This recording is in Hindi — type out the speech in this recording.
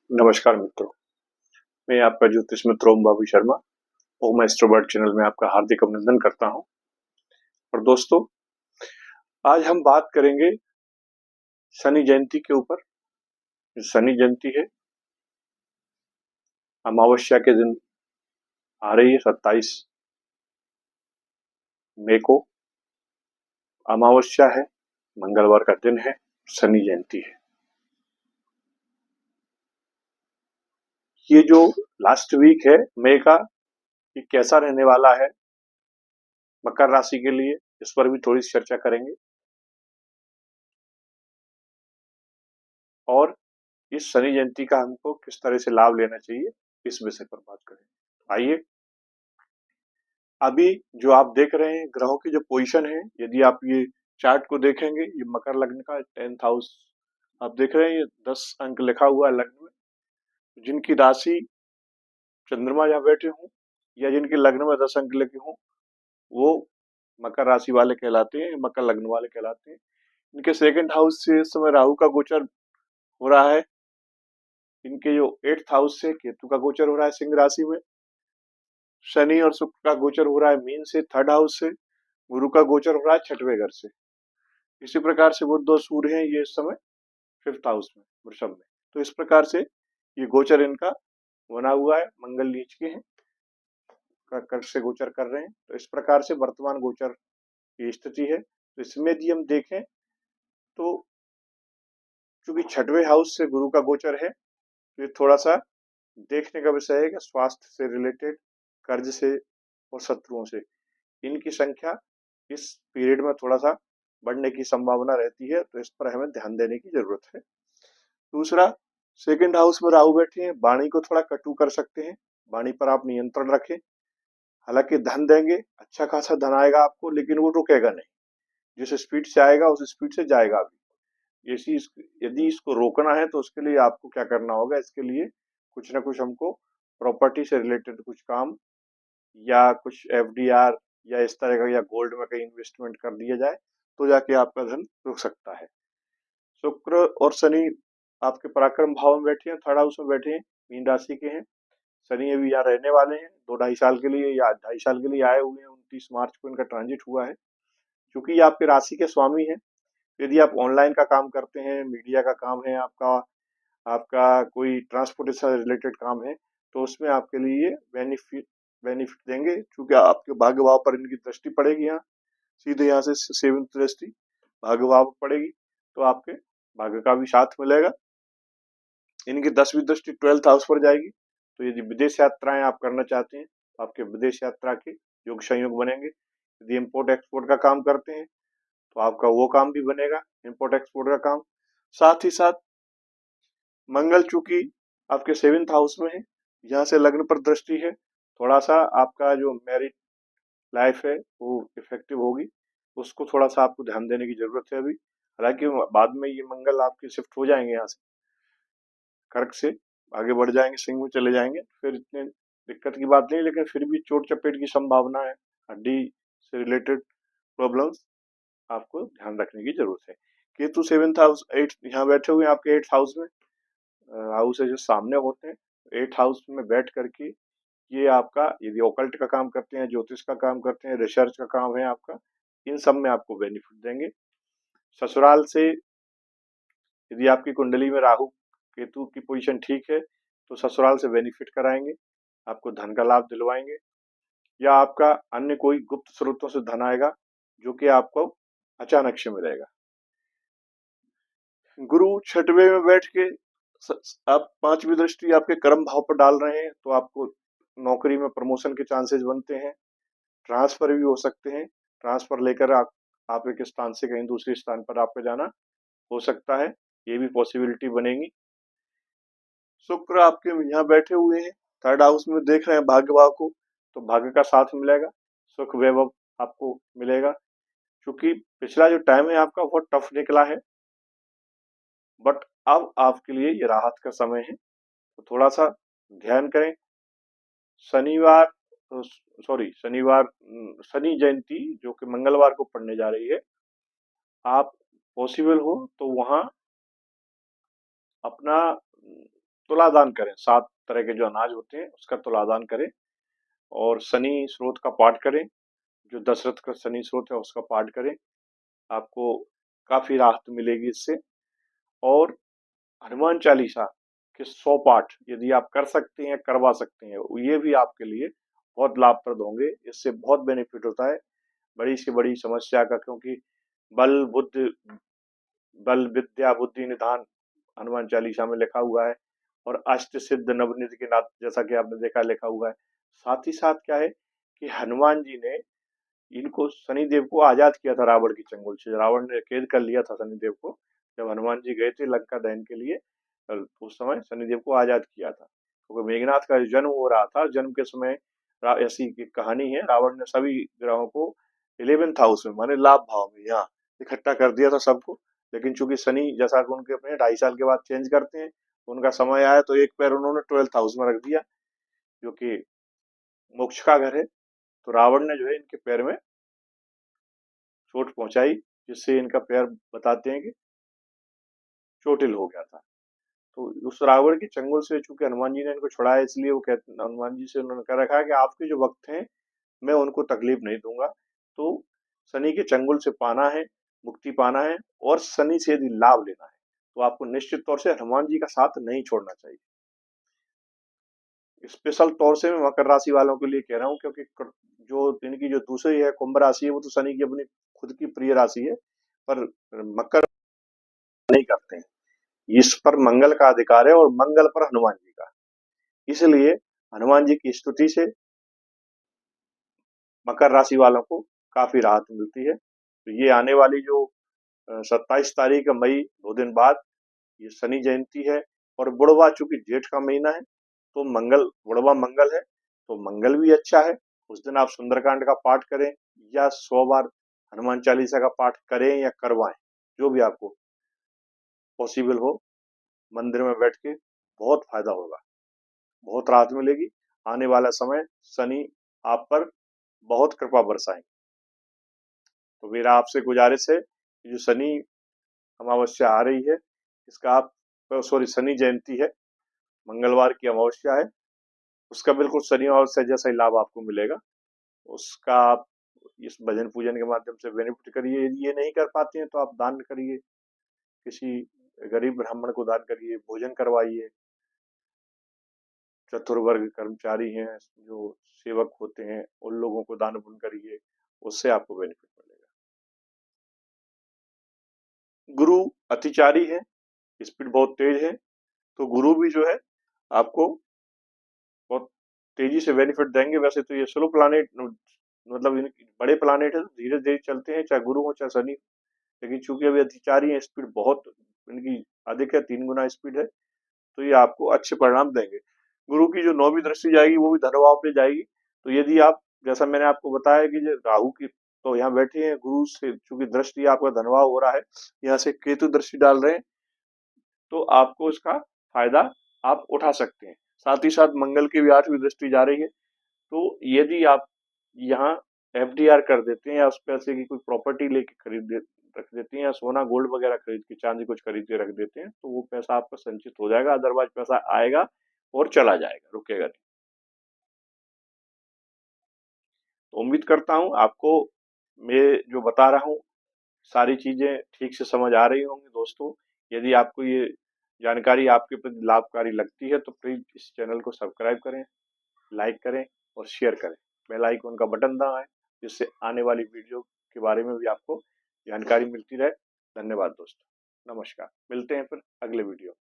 नमस्कार मित्रों, मैं आपका ज्योतिष मित्र ओम बाबू शर्मा ओम एस्ट्रोबर्ड चैनल में आपका हार्दिक अभिनंदन करता हूं। और दोस्तों, आज हम बात करेंगे शनि जयंती के ऊपर। शनि जयंती है, अमावस्या के दिन आ रही है 27 मई को। अमावस्या है, मंगलवार का दिन है, शनि जयंती है। ये जो लास्ट वीक है मई का, ये कैसा रहने वाला है मकर राशि के लिए, इस पर भी थोड़ी सी चर्चा करेंगे। और इस शनि जयंती का हमको किस तरह से लाभ लेना चाहिए, इस विषय पर बात करें। आइए, अभी जो आप देख रहे हैं ग्रहों की जो पोजीशन है, यदि आप ये चार्ट को देखेंगे, ये मकर लग्न का 10th हाउस आप देख रहे हैं, ये 10 अंक लिखा हुआ है लग्न में। जिनकी राशि चंद्रमा जहाँ बैठे हों या जिनके लग्न में 10 अंक लिखे हों, वो मकर राशि वाले कहलाते हैं, मकर लग्न वाले कहलाते हैं। इनके सेकंड हाउस से इस समय राहु का गोचर हो रहा है। इनके जो 8th हाउस से केतु का गोचर हो रहा है सिंह राशि में। शनि और शुक्र का गोचर हो रहा है मीन से 3rd हाउस से। गुरु का गोचर हो रहा है 6वें घर से। इसी प्रकार से बुध और सूर्य हैं ये इस समय 5th हाउस में, वृषभ में। तो इस प्रकार से ये गोचर इनका बना हुआ है, मंगल नीच के हैं, कर्क से गोचर कर रहे हैं। तो इस प्रकार से वर्तमान गोचर की स्थिति है। तो इसमें यदि हम देखें तो चूंकि 6वें हाउस से गुरु का गोचर है, तो ये थोड़ा सा देखने का विषय है कि स्वास्थ्य से रिलेटेड, कर्ज से और शत्रुओं से इनकी संख्या इस पीरियड में थोड़ा सा बढ़ने की संभावना रहती है। तो इस पर हमें ध्यान देने की जरूरत है। दूसरा, सेकंड हाउस में राहु बैठे हैं, वाणी को थोड़ा कटु कर सकते हैं। वाणी पर आप नियंत्रण रखें। हालांकि धन देंगे, अच्छा खासा धन आएगा आपको, लेकिन वो रुकेगा नहीं। जिस स्पीड से आएगा उस स्पीड से जाएगा भी। यदि इसको रोकना है तो उसके लिए आपको क्या करना होगा, इसके लिए कुछ ना कुछ हमको प्रॉपर्टी से रिलेटेड कुछ काम या कुछ एफडीआर या इस तरह का, या गोल्ड में कहीं इन्वेस्टमेंट कर दिया जाए, तो जाके आपका धन रुक सकता है। शुक्र और शनि आपके पराक्रम भाव में बैठे हैं, 3rd हाउस में बैठे हैं, मीन राशि के हैं। शनि अभी यहाँ रहने वाले हैं 2-2.5 साल के लिए या 2.5 साल के लिए आए हुए हैं। 29 मार्च को इनका ट्रांजिट हुआ है। क्योंकि ये आपके राशि के स्वामी हैं, यदि आप ऑनलाइन का काम करते हैं, मीडिया का काम है आपका, आपका कोई ट्रांसपोर्टेशन रिलेटेड काम है, तो उसमें आपके लिए बेनिफिट बेनिफिट देंगे। क्योंकि आपके भाग्य भाव पर इनकी दृष्टि पड़ेगी, यहाँ सीधे यहाँ से 7th दृष्टि भाग्य भाव पर पड़ेगी, तो आपके भाग्य का भी साथ मिलेगा। इनकी 10वीं दृष्टि 12th हाउस पर जाएगी। तो यदि विदेश यात्राएं आप करना चाहते हैं, तो आपके विदेश यात्रा के योग संयोग बनेंगे। यदि इम्पोर्ट एक्सपोर्ट का काम करते हैं तो आपका वो काम भी बनेगा, इम्पोर्ट एक्सपोर्ट का काम। साथ ही साथ मंगल चूंकि आपके 7th हाउस में है, यहाँ से लग्न पर दृष्टि है, थोड़ा सा आपका जो मैरिड लाइफ है वो इफेक्टिव होगी। उसको थोड़ा सा आपको ध्यान देने की जरूरत है अभी। हालांकि बाद में ये मंगल आपके शिफ्ट हो जाएंगे, यहाँ से कर्क से आगे बढ़ जाएंगे, सिंह में चले जाएंगे, फिर इतने दिक्कत की बात नहीं। लेकिन फिर भी चोट चपेट की संभावना है, हड्डी से रिलेटेड प्रॉब्लम्स आपको ध्यान रखने की जरूरत है। केतु 7th हाउस 8 यहाँ बैठे हुए हैं आपके 8th हाउस में। हाउस है जो सामने होते हैं, 8th हाउस में बैठ करके ये आपका, यदि ओकल्ट का काम करते हैं, ज्योतिष का काम करते हैं, रिसर्च का काम है आपका, इन सब में आपको बेनिफिट देंगे। ससुराल से यदि आपकी कुंडली में राहु केतु की पोजीशन ठीक है, तो ससुराल से बेनिफिट कराएंगे, आपको धन का लाभ दिलवाएंगे। या आपका अन्य कोई गुप्त स्रोतों से धन आएगा जो कि आपको अचानक से मिलेगा। गुरु 6वें में बैठ के आप 5वीं दृष्टि आपके कर्म भाव पर डाल रहे हैं, तो आपको नौकरी में प्रमोशन के चांसेस बनते हैं, ट्रांसफर भी हो सकते हैं। ट्रांसफर लेकर आप एक स्थान से कहीं दूसरे स्थान पर आपका जाना हो सकता है, ये भी पॉसिबिलिटी बनेगी। शुक्र आपके यहाँ बैठे हुए हैं, 3rd हाउस में देख रहे हैं भाग्य भाव को, तो भाग्य का साथ मिलेगा, सुख वैभव आपको मिलेगा। क्योंकि पिछला जो टाइम है आपका बहुत टफ निकला है, बट अब आपके लिए ये राहत का समय है। तो थोड़ा सा ध्यान करें। शनिवार शनिवार शनि जयंती जो कि मंगलवार को पड़ने जा रही है, आप पॉसिबल हो तो वहां अपना तुलादान करें, 7 तरह के जो अनाज होते हैं उसका तुलादान करें, और शनि स्रोत का पाठ करें, जो दशरथ का शनि स्रोत है उसका पाठ करें, आपको काफी राहत मिलेगी इससे। और हनुमान चालीसा के 100 पाठ यदि आप कर सकते हैं, करवा सकते हैं, ये भी आपके लिए बहुत लाभप्रद होंगे। इससे बहुत बेनिफिट होता है बड़ी से बड़ी समस्या का, क्योंकि बल बुद्धि बल विद्या बुद्धि निधान हनुमान चालीसा में लिखा हुआ है, और अष्ट सिद्ध नवनिधि के नाथ जैसा कि आपने देखा लिखा हुआ है। साथ ही साथ क्या है कि हनुमान जी ने इनको शनिदेव को आजाद किया था रावण की चंगुल से। रावण ने कैद कर लिया था शनिदेव को, जब हनुमान जी गए थे लंका दहन के लिए, उस समय शनिदेव को आजाद किया था, क्योंकि मेघनाथ का जन्म हो रहा था। जन्म के समय ऐसी की कहानी है, रावण ने सभी ग्रहों को 11th हाउस में, माने लाभ भाव में, यहाँ इकट्ठा कर दिया था सबको। लेकिन चूंकि शनि जैसा कि उनके अपने 2.5 साल के बाद चेंज करते हैं, उनका समय आया तो एक पैर उन्होंने 12th हाउस में रख दिया, जो कि मोक्ष का घर है। तो रावण ने जो है इनके पैर में चोट पहुंचाई, जिससे इनका पैर बताते हैं कि चोटिल हो गया था। तो उस रावण की चंगुल से चूंकि हनुमान जी ने इनको छुड़ाया, इसलिए वो कहते, हनुमान जी से उन्होंने कह रखा है कि आपके जो भक्त हैं मैं उनको तकलीफ नहीं दूंगा। तो शनि के चंगुल से पाना है, मुक्ति पाना है, और शनि से यदि लाभ लेना है, तो आपको निश्चित तौर से हनुमान जी का साथ नहीं छोड़ना चाहिए। स्पेशल तौर से मैं मकर राशि वालों के लिए कह रहा हूँ, क्योंकि जो इनकी जो दूसरी है कुंभ राशि है, वो तो शनि की अपनी खुद की प्रिय राशि है, पर मकर नहीं करते हैं। इस पर मंगल का अधिकार है, और मंगल पर हनुमान जी का, इसलिए हनुमान जी की स्तुति से मकर राशि वालों को काफी राहत मिलती है। तो ये आने वाली जो 27 तारीख मई, 2 दिन बाद, ये शनि जयंती है। और बुढ़वा चूंकि जेठ का महीना है, तो मंगल, बुढ़वा मंगल है, तो मंगल भी अच्छा है। उस दिन आप सुंदरकांड का पाठ करें, या 100 बार हनुमान चालीसा का पाठ करें या करवाएं, जो भी आपको पॉसिबल हो। मंदिर में बैठ के बहुत फायदा होगा, बहुत राहत मिलेगी। आने वाला समय शनि आप पर बहुत कृपा बरसाएंगे। तो मेरा आपसे गुजारिश है कि जो शनि अमावस्या आ रही है, इसका आप, सॉरी, शनि जयंती है, मंगलवार की अमावस्या है, उसका बिल्कुल शनि अमावस्या जैसा ही लाभ आपको मिलेगा। उसका आप इस भजन पूजन के माध्यम से बेनिफिट करिए। यदि ये नहीं कर पाते हैं तो आप दान करिए, किसी गरीब ब्राह्मण को दान करिए, भोजन करवाइए, चतुर्वर्ग कर्मचारी हैं जो सेवक होते हैं, उन लोगों को दान पुण्य करिए, उससे आपको बेनिफिट मिलेगा। गुरु अतिचारी है, स्पीड बहुत तेज है, तो गुरु भी जो है आपको बहुत तेजी से बेनिफिट देंगे। वैसे तो ये स्लो प्लानेट, मतलब बड़े प्लानेट है, तो धीरे धीरे चलते हैं, चाहे गुरु हो चाहे शनि, लेकिन चूंकि अभी अधिचारी है, स्पीड बहुत इनकी अधिक है, 3 गुना स्पीड है, तो ये आपको अच्छे परिणाम देंगे। गुरु की जो 9वीं दृष्टि जाएगी वो भी धनभाव पे जाएगी। तो यदि आप, जैसा मैंने आपको बताया कि जो राहु की, तो यहाँ बैठे हैं गुरु से, चूंकि दृष्टि आपका धनभाव हो रहा है, यहाँ से केतु दृष्टि डाल रहे हैं, तो आपको इसका फायदा आप उठा सकते हैं। साथ ही साथ मंगल की भी 8वीं दृष्टि जा रही है। तो यदि आप यहाँ एफडीआर कर देते हैं, या उस पैसे की कोई प्रॉपर्टी लेके रख देते हैं, या सोना गोल्ड वगैरह खरीद के, चांदी कुछ खरीद के रख देते हैं, तो वो पैसा आपका संचित हो जाएगा। अदरवाइज पैसा आएगा और चला जाएगा, रुकेगा नहीं। तो उम्मीद करता हूँ आपको मैं जो बता रहा हूँ सारी चीजें ठीक से समझ आ रही होंगी दोस्तों। यदि आपको ये जानकारी आपके प्रति लाभकारी लगती है, तो प्लीज इस चैनल को सब्सक्राइब करें, लाइक करें और शेयर करें। बेल आइकन का बटन दबाएं, जिससे आने वाली वीडियो के बारे में भी आपको जानकारी मिलती रहे। धन्यवाद दोस्तों, नमस्कार, मिलते हैं फिर अगले वीडियो।